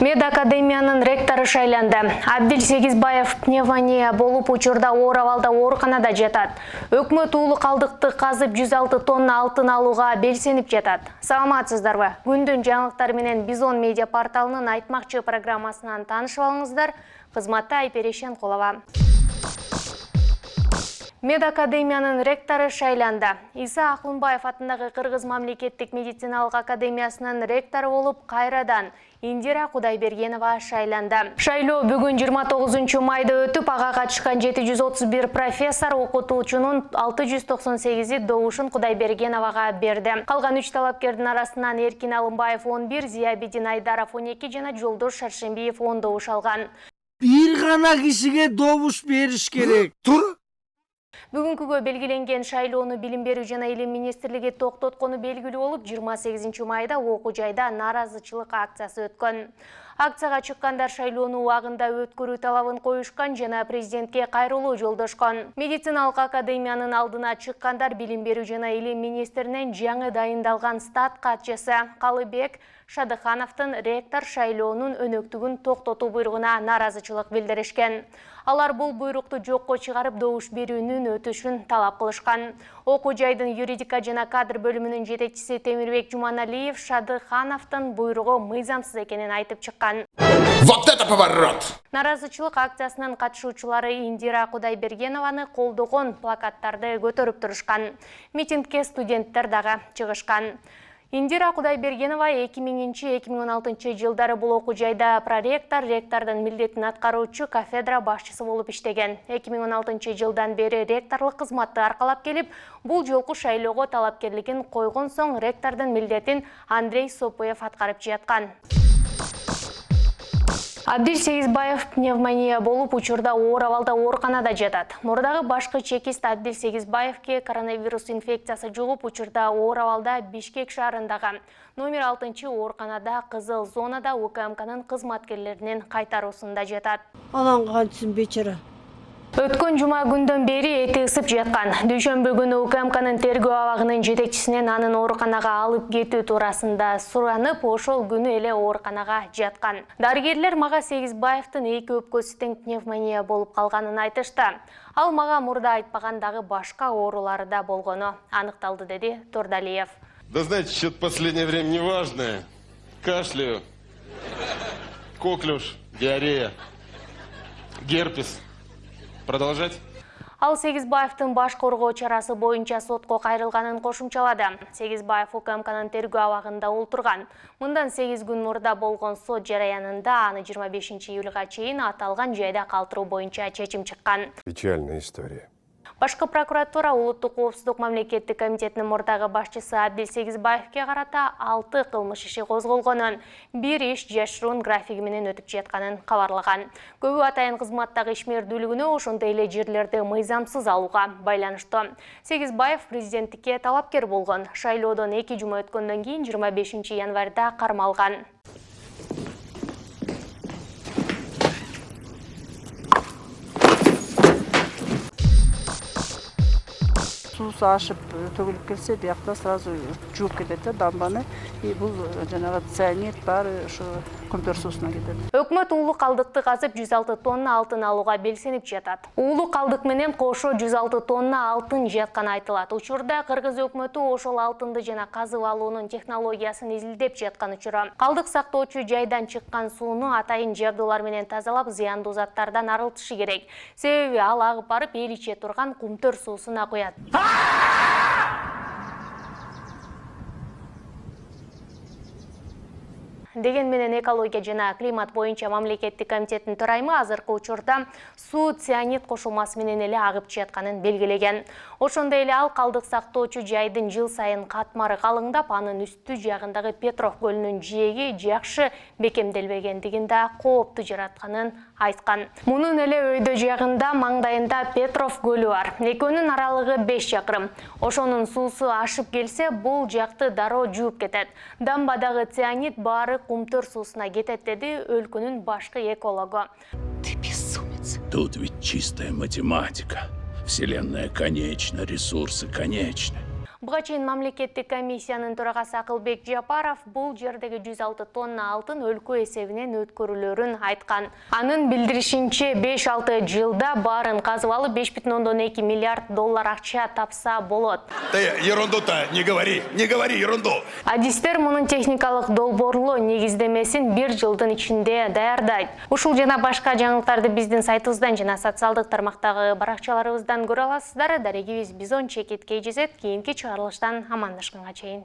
Медакадемиянын ректору шайланды. Абдил Сегизбаев пневмония болуп учурда Оравалда ооруканада жатат. Өкмөт уулу калдыкты казып 106 тонна алтын алууга белсенип жатат. Саламатсыздарбы? Күндүн жаңылыктары менен Бизон медиа порталынын айтмакчы программасынан таанышып алыңыздар. Кызматта Айперешен Колова. Медакадемиянын ректору шайланды. Иса Акунбаев атындагы Кыргыз мамлекеттик медициналык академиясынын ректору болуп кайрадан Индира Кудайбергенова шайланды. Шайлоо бүгүн 29 майда өтүп, ага катышкан 731 профессор окутуучунун 698 добушун Кудайбергеновага берди. Калган 3 талапкердин арасынан Эркин Алымбаев 11, Зиябидин Айдаров 12 жана Жолдош Шаршембиев 10 добуш алган. Бир гана кишиге добуш бериш керек. Тур. Бүгүнкүгө белгиленген шайлоону Билим берүү жана Илим министрлиги токтоткону белгилүү болуп, 28 майда окуу жайда нааразычылык акциясы өткөн. Акцияга чыккандар шайлоону убагында өткөрүү талабын коюшкан жана президентке кайрылуу жолдошкон. Медициналык академиянын алдына чыккандар Билим берүү жана Илим министринин жаңы дайындалган стат катчысы Калыбек Шадыхановдун ректор шайлоонун өнөктүгүн токтотуу буйругуна нааразычылык билдиришкен. Алар бул буйрукту жокко чыгарып добуш берүүнүн өтүшүн талап кылышкан. Окуу жайдын юридика жана кадр бөлүмүнүн жетекчиси Темирбек Жуманалиев Шадыхановдун буйругу мыйзамсыз экенин айтып чыккан. Вот это поворот! Нааразычылык акциясынын катышуучулары Индира Кудайбергенованы колдогон плакаттарды көтөрүп турушкан. Митингке студенттер дагы чыгышкан. Индира Кудайбергенова 2000-2016 жылдары бул окуу жайда проректор, ректордун милдетин аткаруучу кафедра башчысы болуп иштеген. 2016 жылдан бери ректорлук кызматты аркалап келип, бул жолку шайлоого талапкерлигин койгон соң ректордун милдетин Андрей Сопуев аткарып жаткан. Абдил Сегизбаев пневмония болуп учурда Оравалда ооруканада жатат. Мурдагы башкы чекист Абдил Сегизбаевке коронавирус инфекциясы жугуп, учурда Оравалда Бишкек шаарындагы номер 6 ооруканада кызыл зонада УКМКнын кызматкерлеринин кайтаруусунда жатат. Алан кантсын бечара. Өткөн жума күндөн бери эти ысып жаткан. Дүйшөмбү күнү УКМКнын тергөө абагынын жетекчисинен анын ооруканага алып кетүү туурасында суранып, ошол күнү эле ооруканага жаткан. Дарыгерлер мага Сегизбаевдин эки өпкөсү тең пневмония болуп калганын айтышты. Ал мага мурда айтпаган дагы башка оорулары да болгону аныкталды, деди Турдалиев. Да знаете, что-то в последнее время неважное. Кашляю, коклюш, диарея, герпес. Продолжать? Ал Сегизбаевдин баш коргоо чарасы боюнча сотко кайрылганын кошумчалады. Сегизбаев УКМКнын тергөө абагында олтурган. Мындан 8 күн мурда болгон сот жараянында аны 25 июлга чейин аталган жайда калтыруу боюнча чечим чыккан. Печальная история. Башкы прокуратура Улуттук коопсуздук мамлекеттик комитетинин мурдагы башчысы Абдил Сегизбаевке карата 6 кылмыш иши козголгонун, бир иш жашыруун графиги менен өтүп жатканын кабарлаган. Көбү атайын кызматтагы ишмердүүлүгүнө, ошондой эле жерлерди мыйзамсыз алууга байланыштуу. Сегизбаев президенттикке талапкер болгон. Шайлоодон 2 жума өткөндөн кийин 25 январда кармалган. Суысы ашып төгіліп келсе, биякта сразу жууп кетет дамбаны. И бул жанагы цианид баары ошо көмтөр суусуна кетет. Өкмөт уулу калдыкты казып 106 тонна алтын алууга белсенип жатат. Уулу калдык менен кошо 106 тонна алтын жатканы айтылат. Учурда Кыргыз өкмөтү ошол алтынды жана казып алуунун технологиясын изилдеп жаткан учуру. Калдык сактоочу жайдан чыккан сууну атайын жабдуулар менен тазалап, зыяндуу заттардан арылтышы керек. Себеби ал агып барып эл иче турган кумтөр суусуна куят. Деген менен экология жана климат боюнча мамлекеттик комитеттин төрайымы азыркы учурда суу цианид кошулмасы менен эле агып жатканын белгилеген. Ошондой эле ал калдык сактоочу жайдын жыл сайын катмары калыңдап, анын үстү жагындагы Петров көлүнүн жээги жакшы бекемделбегендигин да коопту жаратканын айткан. Мунун эле өйдө жагында маңдайында Петров көлү бар. Экөөнүн аралыгы 5 чакырым. Ошонун суусу ашып келсе, бул жакты дароо жууп кетет. Дамбадагы цианид баары кумтөр суусуна кетет, деди өлкөнүн башкы экологу. Ты безумец. Тут ведь чистая математика. Вселенная конечна, ресурсы конечны. Буга чейин мамлекеттик комиссиянын төрагасы Акылбек Жапаров бул жердеги 106 тонна алтын өлкө эсебинен өткөрүлөрүн айткан. Анын билдиришинче 5-6 жылда баарын казып алып 5,2 миллиард доллар акча тапса болот. Ты ерунду-то не говори ерунду. Адистер мунун техникалык долбоорлоо негиздемесин 1 жылдын ичинде даярдайт. Ушул жана башка жаңылыктарды биздин сайтыбыздан жана социалдык тармактагы баракчаларыбыздан көрө аласыздар. Дарегибиз Бизон Чекит KGZ кийинки чыгарылыштан амандашканга чейин.